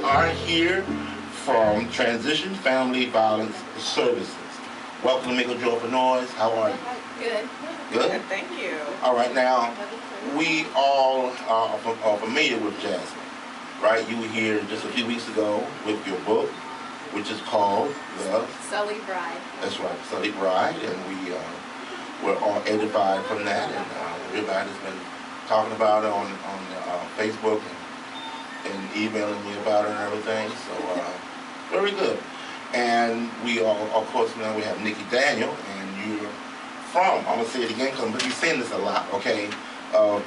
are here from Transition Family Violence Services. Welcome to Make a Joyful Noise. How are you? Good. Good? Thank you. All right, now, we all are familiar with Jasmine, right? You were here just a few weeks ago with your book, which is called The Sully Bride. That's right, Sully Bride, and we're all edified from that, and everybody's been talking about it on Facebook and emailing me about it and everything, so very good. And we all, of course, now we have Nikki Daniel, and you're from, I'm going to say it again because I'm going to be saying this a lot, okay,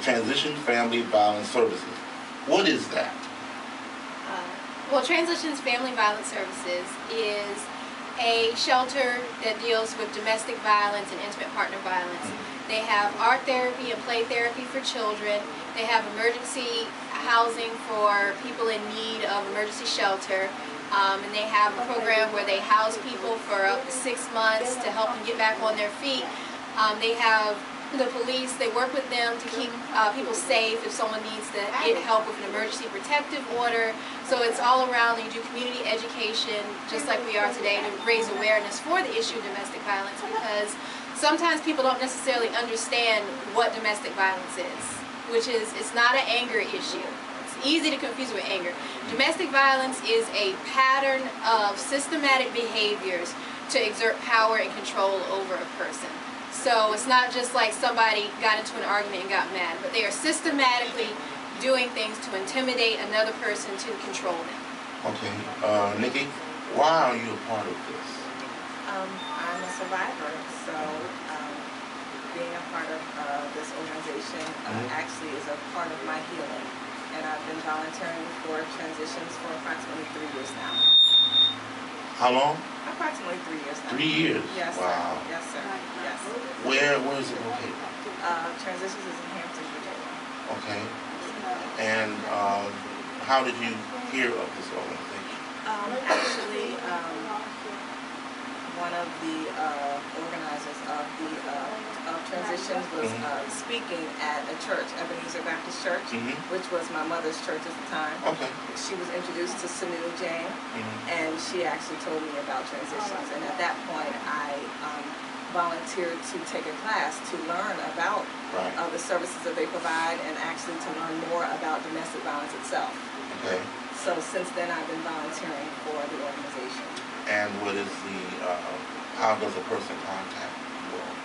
Transition Family Violence Services. What is that? Well, Transitions Family Violence Services is a shelter that deals with domestic violence and intimate partner violence. They have art therapy and play therapy for children. They have emergency housing for people in need of emergency shelter. And they have a program where they house people for up to 6 months to help them get back on their feet. They have the police, they work with them to keep people safe if someone needs to get help with an emergency protective order. So it's all around. You do community education, just like we are today, to raise awareness for the issue of domestic violence, because sometimes people don't necessarily understand what domestic violence is, which is, it's not an anger issue. It's easy to confuse with anger. Domestic violence is a pattern of systematic behaviors to exert power and control over a person. So it's not just like somebody got into an argument and got mad, but they are systematically doing things to intimidate another person to control them. Okay, Nikki, why are you a part of this? I'm a survivor, so being a part of this organization actually is a part of my healing. And I've been volunteering for Transitions for approximately 3 years now. How long? Approximately 3 years now. 3 years? Yes, wow. sir. Yes, sir. Yes. Where is it located? Transitions is in Hampton, Virginia. Okay. And how did you hear of this organization? Actually, one of the organizers of Transitions was speaking at a church, Ebenezer Baptist Church, which was my mother's church at the time. Okay. She was introduced to Sunil Jain, and she actually told me about Transitions. And at that point, I volunteered to take a class to learn about the services that they provide, and actually to learn more about domestic violence itself. Okay. So since then, I've been volunteering for the organization. And what is the, how does a person contact you all?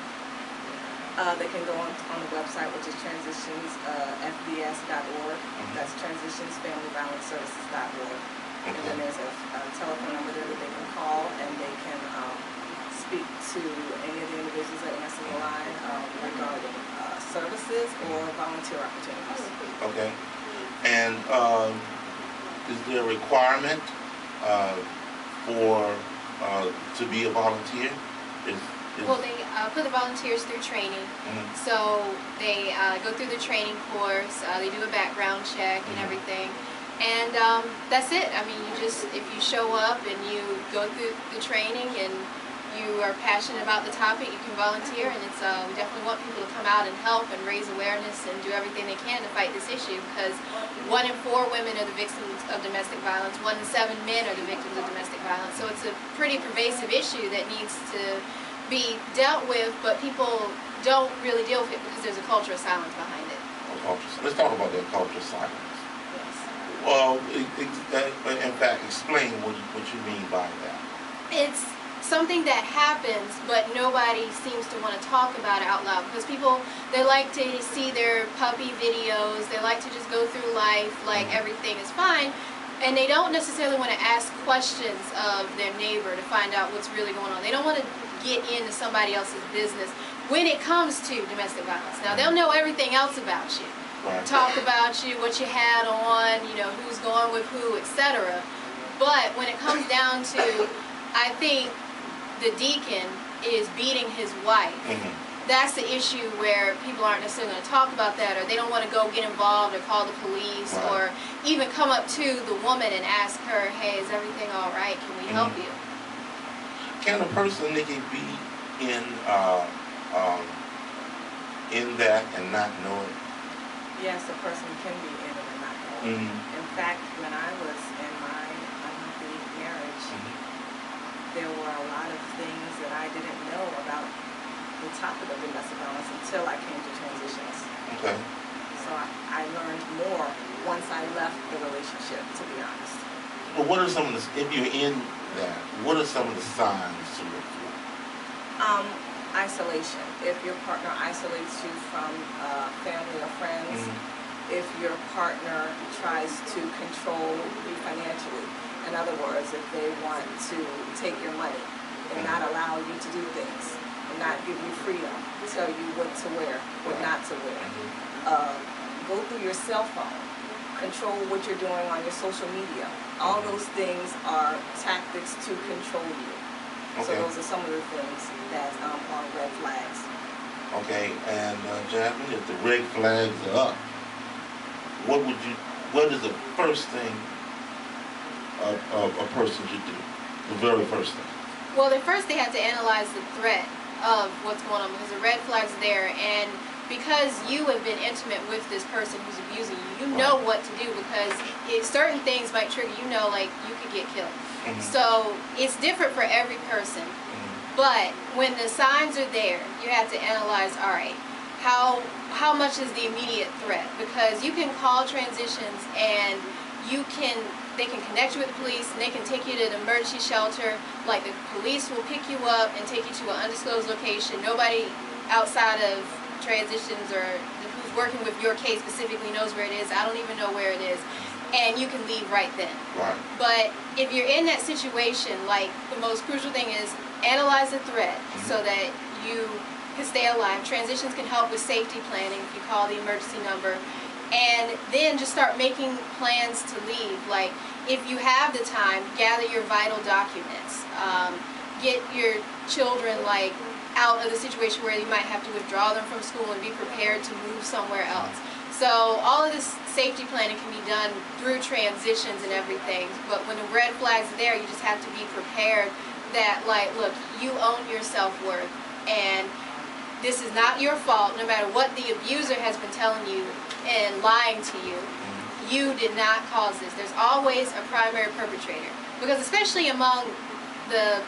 They can go on the website, which is transitionsfbs.org. That's transitionsfamilyviolenceservices.org. And then there's a telephone number there that they can call, and they can speak to any of the individuals that answer the line regarding services or volunteer opportunities. Okay. And is there a requirement to be a volunteer? Well, they put the volunteers through training. So they go through the training course, they do a background check and everything. And that's it. I mean, if you show up and you go through the training and you are passionate about the topic, you can volunteer. And it's we definitely want people to come out and help and raise awareness and do everything they can to fight this issue, because 1 in 4 women are the victims of domestic violence, 1 in 7 men are the victims of domestic violence. So it's a pretty pervasive issue that needs to be dealt with, but people don't really deal with it because there's a culture of silence behind it. Let's talk about that culture of silence. Yes. Well, in fact, explain what you mean by that. It's something that happens, but nobody seems to want to talk about it out loud, because people, they like to see their puppy videos, they like to just go through life like everything is fine, and they don't necessarily want to ask questions of their neighbor to find out what's really going on. They don't want to get into somebody else's business when it comes to domestic violence. Now, they'll know everything else about you, talk about you, what you had on, you know, who's going with who, etc. But when it comes down to, I think the deacon is beating his wife. That's the issue where people aren't necessarily going to talk about that, or they don't want to go get involved or call the police, or even come up to the woman and ask her, hey, is everything all right? Can we help you? Can a person, Nikki, be in that and not know it? Yes, a person can be in it and not know it. In fact, when I was in my there were a lot of things that I didn't know about the topic of domestic violence until I came to Transitions. Okay. So I learned more once I left the relationship, to be honest. Well, what are some of the, if you're in that, what are some of the signs to look for? Isolation. If your partner isolates you from family or friends, if your partner tries to control you financially, in other words, if they want to take your money and not allow you to do things, and not give you freedom, tell you what to wear, what not to wear. Go through your cell phone, control what you're doing on your social media. All those things are tactics to control you. So those are some of the things that are red flags. Okay, and Jasmine, if the red flags are up, what is the first thing a person should do? The very first thing. Well, they first they have to analyze the threat of what's going on, because the red flag's there, and because you have been intimate with this person who's abusing you, you know what to do, because if certain things might trigger, like you could get killed. So it's different for every person. But when the signs are there, you have to analyze, all right, how much is the immediate threat? Because you can call Transitions and they can connect you with the police, and they can take you to the emergency shelter. Like, the police will pick you up and take you to an undisclosed location. Nobody outside of Transitions or who's working with your case specifically knows where it is. I don't even know where it is. And you can leave right then. Right. But if you're in that situation, like, the most crucial thing is analyze the threat so that you can stay alive. Transitions can help with safety planning if you call the emergency number. And then just start making plans to leave. Like, if you have the time, gather your vital documents. Get your children, like, out of the situation where you might have to withdraw them from school, and be prepared to move somewhere else. So all of this safety planning can be done through Transitions and everything. But when the red flag's are there, you just have to be prepared that, like, look, you own your self-worth, and this is not your fault. No matter what the abuser has been telling you and lying to you, you did not cause this. There's always a primary perpetrator. Because especially among the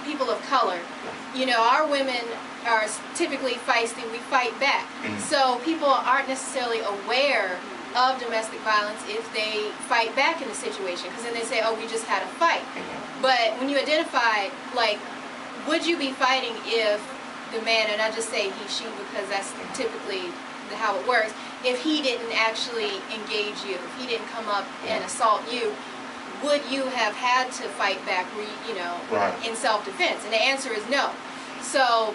people of color, our women are typically feisty. We fight back. So people aren't necessarily aware of domestic violence if they fight back in the situation, because then they say, oh, we just had a fight. But when you identify, like, would you be fighting if the man, and I just say he, she, because that's typically how it works, if he didn't actually engage you, if he didn't come up and assault you, would you have had to fight back, in self-defense? And the answer is no. So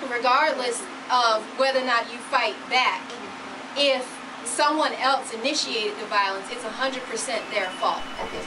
regardless of whether or not you fight back, if someone else initiated the violence, it's 100% their fault. Okay.